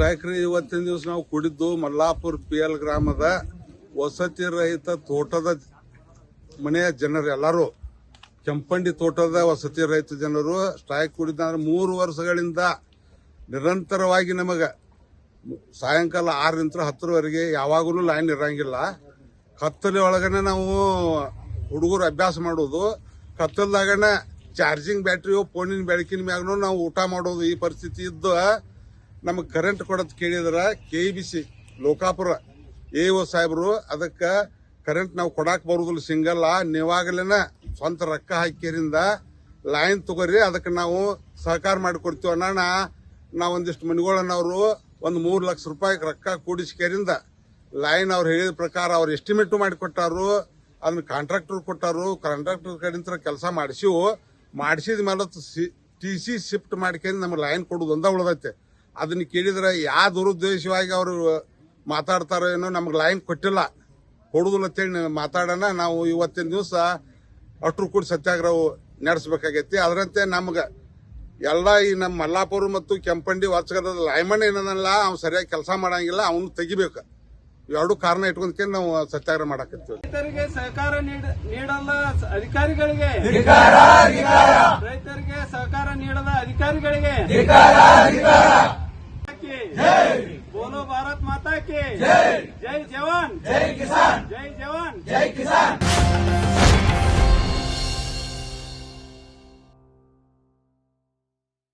ನಾಯಕರು ಇವತ್ತಿನ ದಿವಸ ನಾವು ಕುಡಿದ್ದು ಮಲ್ಲಾಪುರ PL ಗ್ರಾಮದ ವಸತಿ ರಹಿತ ತೋಟದ ಮನೆಯ ಜನರು ಎಲ್ಲರೂ ಕೆಂಪಂಡಿ ತೋಟದ ವಸತಿ ರಹಿತ ಜನರು ಸ್ಟ್ರೈಕ್ ಕುಡಿದ 3 ವರ್ಷಗಳಿಂದ ನಿರಂತರವಾಗಿ ನಮಗೆ ಸಾಯಂಕಾಲ 6ರಿಂದ 10ರವರೆಗೆ ಯಾವಾಗಲೂ ಲೈನ್ ಇರಂಗಿಲ್ಲ. ಕತ್ತಲೆ ಒಳಗನೆ ನಾವು ಹುಡುಗರು ಅಭ್ಯಾಸ ಮಾಡೋದು, ಕತ್ತಲ್ದಾಗನ ಚಾರ್ಜಿಂಗ್ ಬ್ಯಾಟ್ರಿಯೋ ಫೋನಿನ ಬೆಳಕಿನ ಮ್ಯಾಗನೂ ನಾವು ಊಟ ಮಾಡೋದು. ಈ ಪರಿಸ್ಥಿತಿ ಇದ್ದು ನಮಗೆ ಕರೆಂಟ್ ಕೊಡೋದು ಕೇಳಿದ್ರ KBC ಲೋಕಾಪುರ AO ಸಾಹೇಬರು ಅದಕ್ಕೆ ಕರೆಂಟ್ ನಾವು ಕೊಡಾಕ್ ಬರುದಿಲ್ಲ, ಸಿಂಗಲ್ ನೀವಾಗಲೇನ ಸ್ವಂತ ರೊಕ್ಕ ಹಾಕಿರಿಂದ ಲೈನ್ ತಗೋರಿ, ಅದಕ್ಕೆ ನಾವು ಸಹಕಾರ ಮಾಡಿಕೊಡ್ತೀವಿ ಅಣ್ಣ. ನಾವು ಒಂದಿಷ್ಟು ಮನೆಗಳನ್ನವರು ಒಂದು 3 ಲಕ್ಷ ರೂಪಾಯಿ ರೊಕ್ಕ ಕೂಡಿಸ್ಕೇರಿಂದ ಲೈನ್ ಅವ್ರು ಹೇಳಿದ ಪ್ರಕಾರ ಅವ್ರು ಎಸ್ಟಿಮೇಟು ಮಾಡಿಕೊಟ್ಟಾರು, ಅದನ್ನ ಕಾಂಟ್ರಾಕ್ಟರ್ ಕೊಟ್ಟಾರು. ಕಾಂಟ್ರಾಕ್ಟರ್ ಕಡೆಯಿಂದ ಕೆಲಸ ಮಾಡಿಸಿದ ಮೇಲೆ TC ಶಿಫ್ಟ್ ಮಾಡ್ಕೊಂಡು ನಮ್ಗೆ ಲೈನ್ ಕೊಡೋದು ಒಂದ ಉಳ್ದೈತೆ. ಅದನ್ನ ಕೇಳಿದ್ರೆ ಯಾವ ದುರುದ್ದೇಶವಾಗಿ ಅವರು ಮಾತಾಡ್ತಾರೋ ಏನೋ, ನಮ್ಗೆ ಲೈನ್ ಕೊಟ್ಟಿಲ್ಲ, ಕೊಡುದಿಲ್ಲ ಅಂತೇಳಿ ಮಾತಾಡೋಣ. ನಾವು ಇವತ್ತಿನ ದಿವಸ ಅಟ್ರು ಕೂಡ ಸತ್ಯಾಗ್ರಹ ನಡೆಸಬೇಕಾಗೈತಿ. ಅದರಂತೆ ನಮ್ಗೆ ಎಲ್ಲ ಈ ನಮ್ಮ ಮಲ್ಲಾಪುರ ಮತ್ತು ಕೆಂಪಂಡಿ ವಾಚಕದ ಲೈಮನ್ ಏನಲ್ಲ, ಅವ್ನು ಸರಿಯಾಗಿ ಕೆಲಸ ಮಾಡಂಗಿಲ್ಲ, ಅವನು ತೆಗಿಬೇಕು. ಎರಡು ಕಾರಣ ಇಟ್ಕೊಂಡ್ಕೆ ನಾವು ಸತ್ಯಾಗ್ರಹ ಮಾಡಕತ್ತೀವಿ. ರೈತರಿಗೆ ಸಹಕಾರ ನೀಡಲ್ಲ ಅಧಿಕಾರಿಗಳಿಗೆ, ರೈತರಿಗೆ ಸಹಕಾರ ನೀಡದ ಅಧಿಕಾರಿಗಳಿಗೆ बोलो भारत माता की जय जवान जय किसान, जय जवान जय किसान.